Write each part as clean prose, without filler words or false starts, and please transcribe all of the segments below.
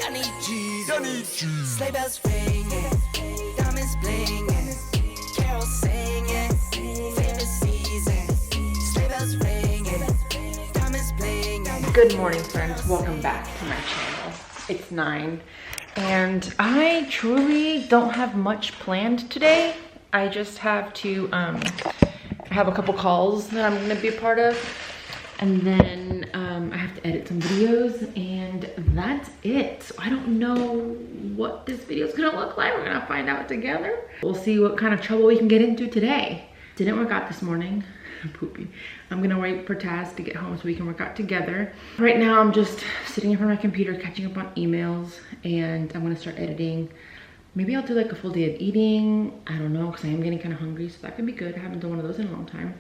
I need Jesus. Sleigh bells ringing, diamonds blinging, carols singing, favorite season. Sleigh bells ringing, diamonds blinging. Good morning, friends. Welcome back to my channel. It's 9 and I truly don't have much planned today. I just have to have a couple calls that I'm gonna be a part of, and then I have to edit some videos, and that's it. So I don't know what this video is gonna look like. We're gonna find out together. We'll see what kind of trouble we can get into today. Didn't work out this morning. I'm poopy. I'm gonna wait for Taz to get home so we can work out together. Right now I'm just sitting in front of my computer catching up on emails, and I'm gonna start editing. Maybe I'll do like a full day of eating. I don't know, because I am getting kind of hungry, so that could be good. I haven't done one of those in a long time.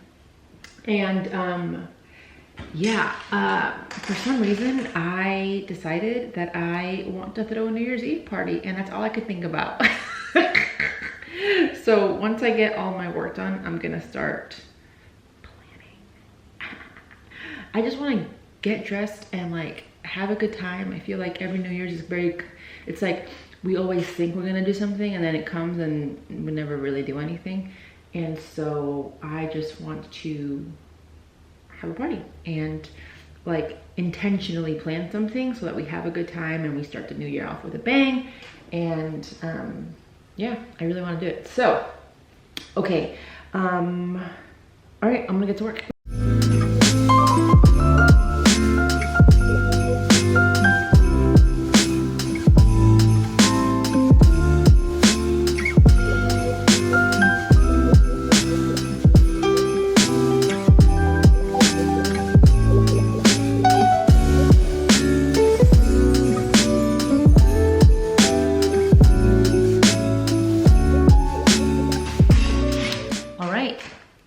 And yeah, for some reason I decided that I want to throw a New Year's Eve party, and that's all I could think about. So once I get all my work done, I'm gonna start planning. I just want to get dressed and like have a good time. I feel like every New Year's is it's like we always think we're gonna do something, and then it comes and we never really do anything. And so I just want to have a party and like intentionally plan something so that we have a good time and we start the new year off with a bang. And yeah, I really want to do it. So okay, all right, I'm gonna get to work.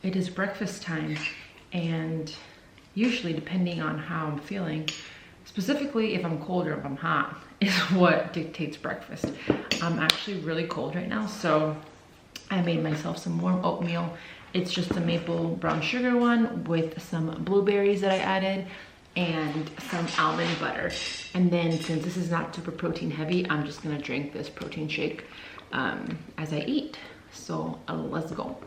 It is breakfast time, and usually, depending on how I'm feeling, specifically if I'm cold or if I'm hot, is what dictates breakfast. I'm actually really cold right now, so I made myself some warm oatmeal. It's just a maple brown sugar one with some blueberries that I added and some almond butter. And then since this is not super protein heavy, I'm just gonna drink this protein shake as I eat. So let's go.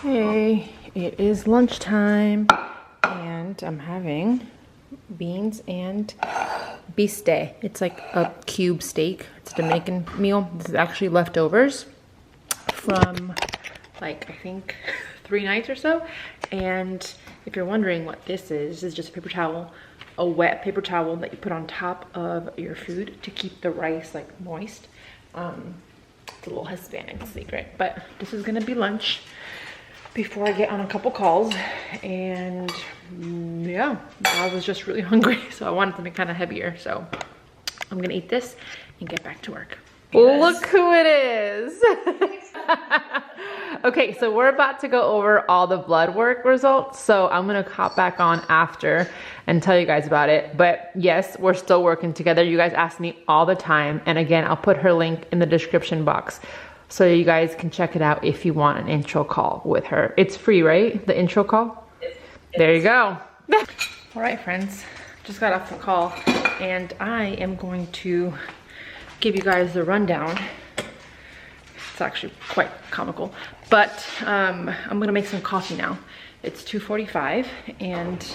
Okay, it is lunchtime and I'm having beans and bistec. It's like a cube steak. It's a Dominican meal. This is actually leftovers from like I think 3 nights or so. And if you're wondering what this is just a paper towel, a wet paper towel that you put on top of your food to keep the rice like moist. It's a little Hispanic secret, but this is gonna be lunch before I get on a couple calls. And yeah, I was just really hungry, so I wanted something kind of heavier. So I'm gonna eat this and get back to work. Look who it is. Okay, so we're about to go over all the blood work results, so I'm gonna hop back on after and tell you guys about it. But yes, we're still working together. You guys ask me all the time, and again, I'll put her link in the description box so you guys can check it out if you want an intro call with her. It's free, right? The intro call? There you go. All right, friends, just got off the call, and I am going to give you guys the rundown. It's actually quite comical, but I'm gonna make some coffee now. It's 2:45 and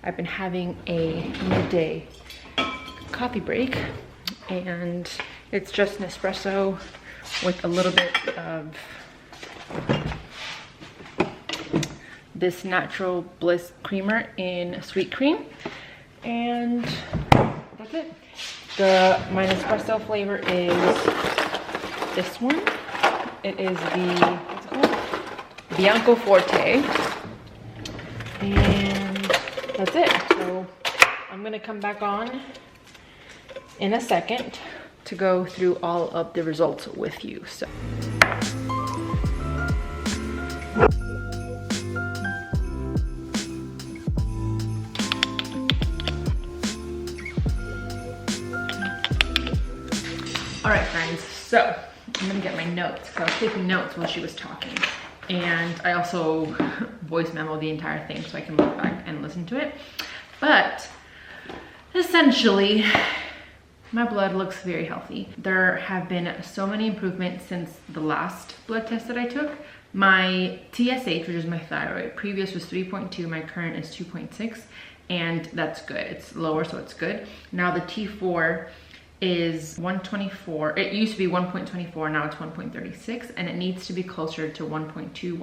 I've been having a midday coffee break, and it's just an espresso with a little bit of this Natural Bliss creamer in sweet cream, and that's it. My espresso flavor is this one. It is the, what's it called? Bianco Forte. And that's it. So I'm gonna come back on in a second to go through all of the results with you. So. All right, friends, so I'm gonna get my notes because I was taking notes while she was talking. And I also voice memo the entire thing so I can look back and listen to it. But essentially, my blood looks very healthy. There have been so many improvements since the last blood test that I took. My TSH, which is my thyroid, previous was 3.2, my current is 2.6, and that's good. It's lower, so it's good. Now the T4 is 124. It used to be 1.24, now it's 1.36, and it needs to be closer to 1.2,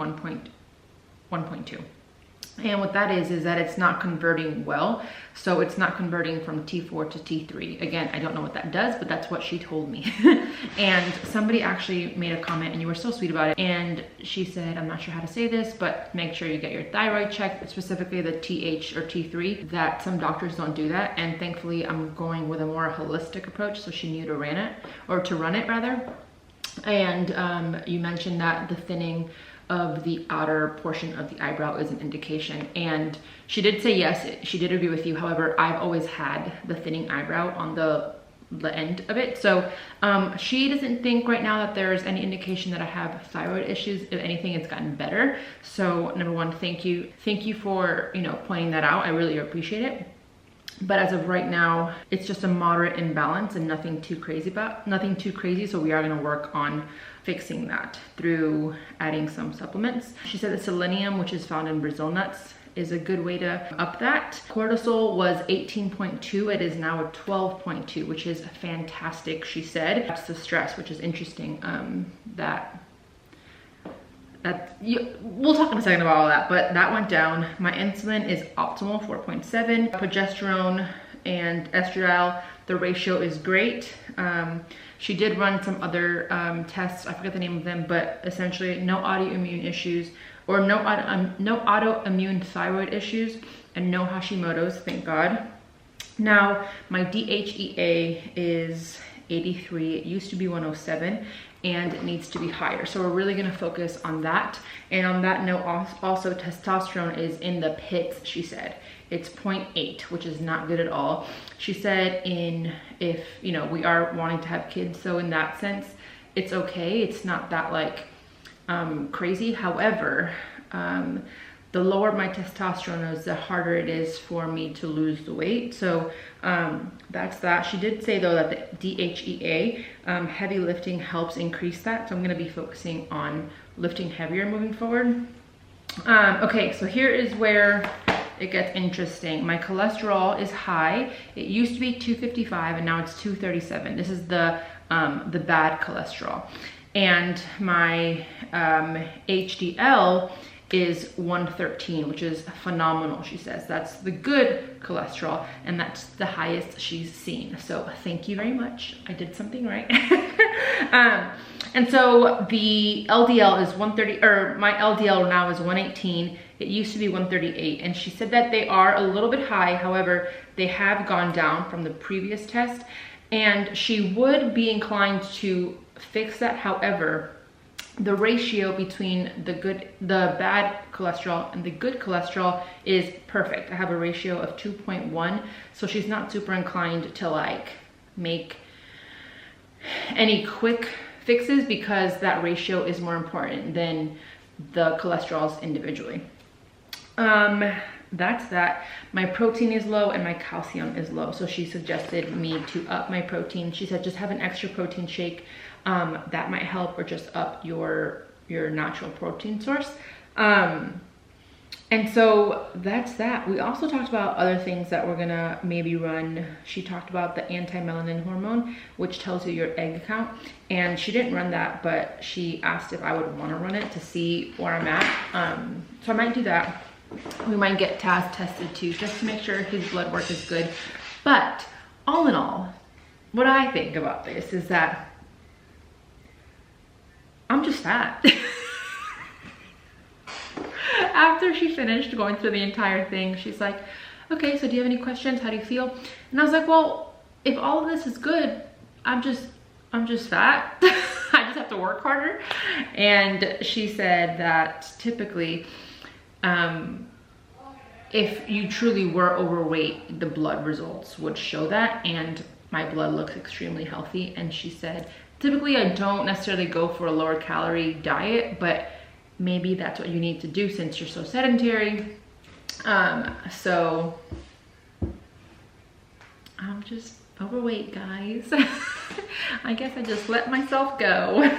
1.2. And what that is that it's not converting well. So it's not converting from T4 to T3. Again, I don't know what that does, but that's what she told me. And somebody actually made a comment, and you were so sweet about it. And she said, I'm not sure how to say this, but make sure you get your thyroid checked, specifically the TH or T3, that some doctors don't do that. And thankfully I'm going with a more holistic approach. So she knew to run it rather. And you mentioned that the thinning of the outer portion of the eyebrow is an indication, and she did say yes, she did agree with you. However, I've always had the thinning eyebrow on the end of it, so she doesn't think right now that there's any indication that I have thyroid issues. If anything, it's gotten better. So number one, thank you for pointing that out. I really appreciate it. But as of right now, it's just a moderate imbalance and nothing too crazy. So we are going to work on fixing that through adding some supplements. She said the selenium, which is found in Brazil nuts, is a good way to up that. Cortisol was 18.2. It is now a 12.2, which is fantastic, she said. That's the stress, which is interesting. We'll talk in a second about all that, but that went down. My insulin is optimal, 4.7. Progesterone and estradiol, the ratio is great. She did run some other tests, I forget the name of them, but essentially no autoimmune issues, or no autoimmune thyroid issues, and no Hashimoto's, thank God. Now, my DHEA is 83. It used to be 107, and it needs to be higher. So we're really gonna focus on that. And on that note, also testosterone is in the pits, she said. It's 0.8, which is not good at all. She said if we are wanting to have kids, so in that sense, it's okay. It's not that like crazy. However, the lower my testosterone is, the harder it is for me to lose the weight. So that's that. She did say though that the DHEA, heavy lifting helps increase that. So I'm gonna be focusing on lifting heavier moving forward. Okay, so here is where it gets interesting. My cholesterol is high. It used to be 255 and now it's 237. This is the bad cholesterol. And my HDL is 113, which is phenomenal, she says. That's the good cholesterol, and that's the highest she's seen. So thank you very much. I did something right. And so the LDL is 130, or my LDL now is 118. It used to be 138, and she said that they are a little bit high. However, they have gone down from the previous test, and she would be inclined to fix that. However, the ratio between the bad cholesterol and the good cholesterol is perfect. I have a ratio of 2.1, so she's not super inclined to like make any quick fixes because that ratio is more important than the cholesterols individually. That's that. My protein is low and my calcium is low, so she suggested me to up my protein. She said just have an extra protein shake. That might help, or just up your natural protein source. And so that's that. We also talked about other things that we're gonna maybe run. She talked about the anti-melanin hormone, which tells you your egg count, and she didn't run that, but she asked if I would want to run it to see where I'm at. So I might do that. We might get Taz tested too, just to make sure his blood work is good. But all in all, what I think about this is that I'm just fat. After she finished going through the entire thing, she's like, okay, so do you have any questions? How do you feel? And I was like, well, if all of this is good, I'm just fat. I just have to work harder. And she said that typically, if you truly were overweight, the blood results would show that. And my blood looks extremely healthy. And she said, typically I don't necessarily go for a lower calorie diet, but maybe that's what you need to do since you're so sedentary. So I'm just overweight, guys. I guess I just let myself go.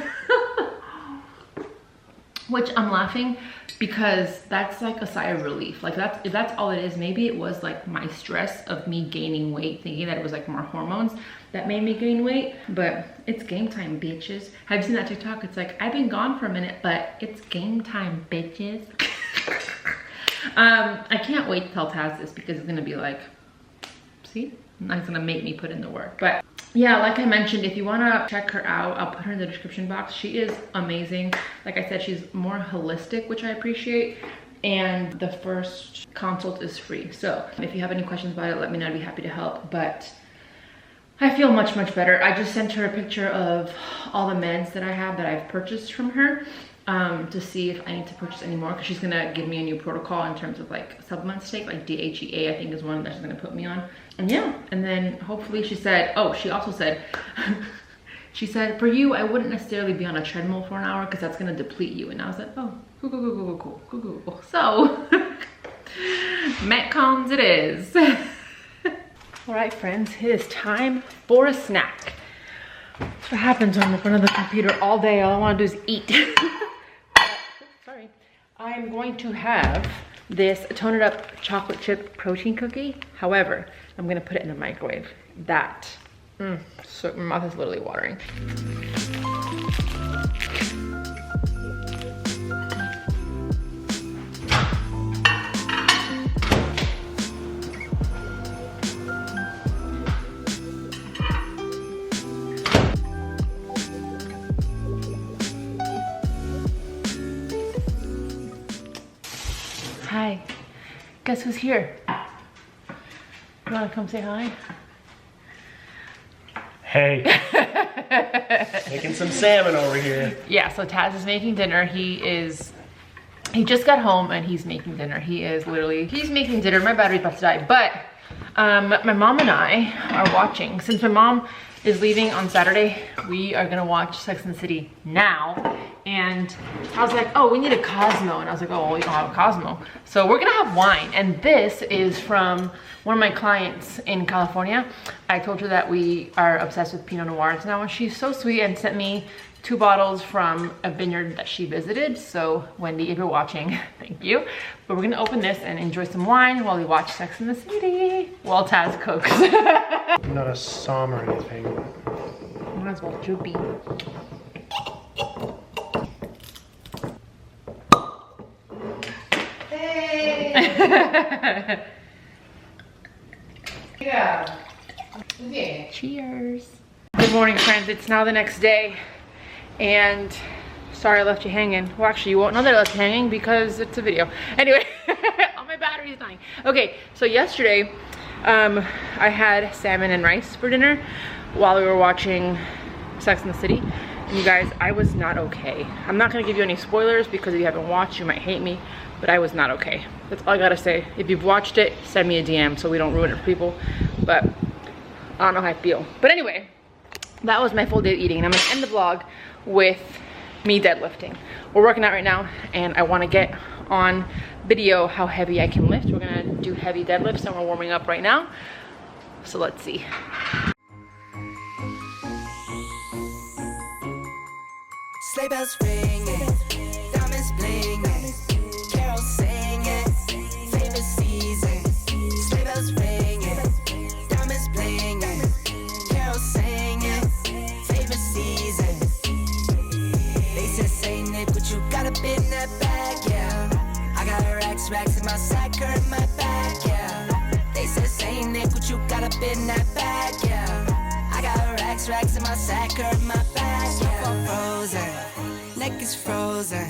Which I'm laughing because that's like a sigh of relief. Like if that's all it is, maybe it was like my stress of me gaining weight, thinking that it was like more hormones that made me gain weight. But it's game time, bitches. Have you seen that TikTok? It's like, I've been gone for a minute, but it's game time, bitches. I can't wait to tell Taz this because it's gonna be like, see? It's gonna make me put in the work. But yeah, like I mentioned, if you wanna check her out, I'll put her in the description box. She is amazing. Like I said, she's more holistic, which I appreciate. And the first consult is free. So if you have any questions about it, let me know. I'd be happy to help. But I feel much, much better. I just sent her a picture of all the meds that I have that I've purchased from her to see if I need to purchase any more, because she's gonna give me a new protocol in terms of like supplements to take, like DHEA I think is one that she's gonna put me on. And yeah, and then hopefully she said, oh, she also said, she said, for you, I wouldn't necessarily be on a treadmill for an hour because that's gonna deplete you. And I was like, oh, cool. So, Metcons it is. All right, friends, it is time for a snack. That's what happens when I'm in front of the computer all day. All I wanna do is eat. Sorry. I'm going to have this Tone It Up chocolate chip protein cookie. However, I'm gonna put it in the microwave. That, so my mouth is literally watering. Hi, guess who's here? You wanna come say hi? Hey, making some salmon over here. Yeah, so Taz is making dinner. He just got home and he's making dinner. He's making dinner. My battery's about to die. But my mom and I are watching. Since my mom is leaving on Saturday, we are gonna watch Sex and the City now. And I was like, oh, we need a Cosmo. And I was like, oh, well, we don't have a Cosmo. So we're gonna have wine. And this is from one of my clients in California. I told her that we are obsessed with Pinot Noirs now, and she's so sweet and sent me 2 bottles from a vineyard that she visited. So Wendy, if you're watching, thank you. But we're gonna open this and enjoy some wine while we watch Sex and the City while Taz cooks. I'm not a som or anything. Might as well droopy. Yeah. Cheers. Good morning, friends. It's now the next day, and sorry I left you hanging. Well, actually, you won't know that I left you hanging because it's a video. Anyway, oh, my battery's dying. Okay, so yesterday, I had salmon and rice for dinner while we were watching Sex and the City. And you guys, I was not okay. I'm not gonna give you any spoilers because if you haven't watched, you might hate me, but I was not okay. That's all I gotta say. If you've watched it, send me a DM so we don't ruin it for people. But I don't know how I feel. But anyway, that was my full day of eating. And I'm gonna end the vlog with me deadlifting. We're working out right now and I wanna get on video how heavy I can lift. We're gonna do heavy deadlifts and we're warming up right now. So let's see. Sleigh bells ringing, diamonds blinging, carols singing, favorite season. Sleigh bells ringing, diamonds blinging, carols singing, favorite season. They said, say Nick, what you got up in that bag, yeah. I got racks in my sack or in my bag, yeah. They said, say Nick, what you got up in that bag, yeah. I got racks in my sack or in my bag, yeah. Frozen, neck is frozen,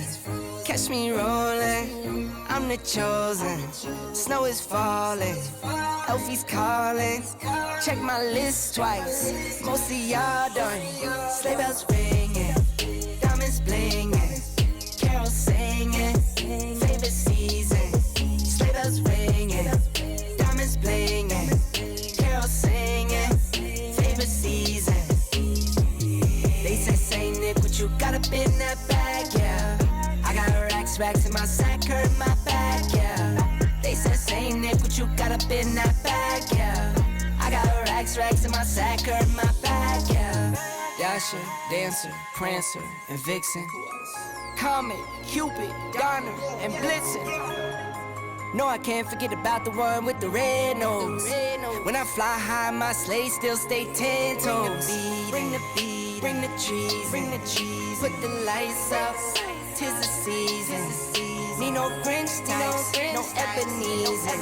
catch me rolling, I'm the chosen, snow is falling, Elfie's calling, check my list twice, most of y'all done, sleigh bells ringing, diamonds blinging, carols singing, favorite season, sleigh bells ringing, diamonds blinging, carols singing, favorite got up in that bag, yeah. I got racks in my sack, hurt my back, yeah. They said, say Nick, what you got up in that bag, yeah. I got racks in my sack, hurt my back, yeah. Dasher, Dancer, Prancer, and Vixen. Comet, Cupid, Donner, and Blitzen. No, I can't forget about the one with the red nose. When I fly high, my sleigh still stay 10 toes. Bring the beat, bring the cheese, put the lights up, 'tis the season. Need no Grinch types, no Ebenezer.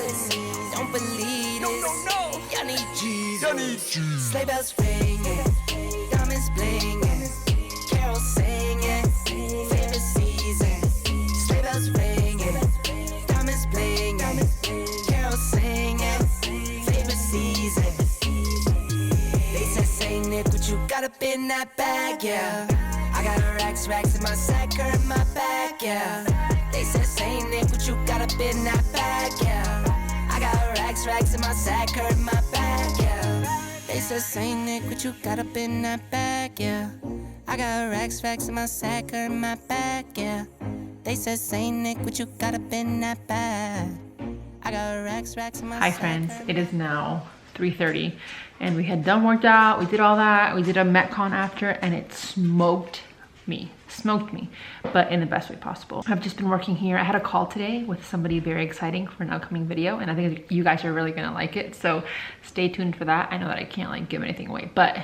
Don't believe this, y'all need Jesus. Sleigh bells ringing, diamonds blinging, carols singing, favorite season. Sleigh bells ringing, diamonds blinging, carols singing, favorite season. They said, say Nick, what you got up in that bag, yeah. I got racks in my sack, hurt my back, yeah. They said, say Nick, what you got up in that bag, yeah. I got racks in my sack, hurt my back, yeah. They said, say Nick, what you got up in that bag, yeah. I got racks in my sack, hurt my back, yeah. They said, say Nick, what you got up in that bag. I got racks in my Hi sack. friends, it is now 3:30 and we had done worked out, we did all that, we did a Metcon after, and it smoked me, but in the best way possible. I've just been working here. I had a call today with somebody very exciting for an upcoming video, and I think you guys are really gonna like it, so stay tuned for that. I know that I can't like give anything away, but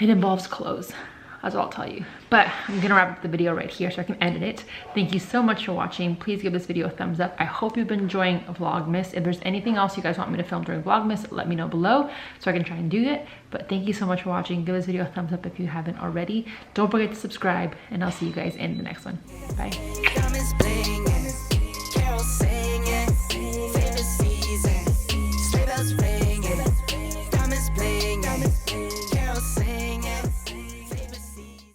it involves clothes. That's all I'll tell you. But I'm gonna wrap up the video right here so I can edit it. Thank you so much for watching. Please give this video a thumbs up. I hope you've been enjoying Vlogmas. If there's anything else you guys want me to film during Vlogmas, let me know below so I can try and do it. But thank you so much for watching. Give this video a thumbs up if you haven't already. Don't forget to subscribe, and I'll see you guys in the next one. Bye. Diamonds bling.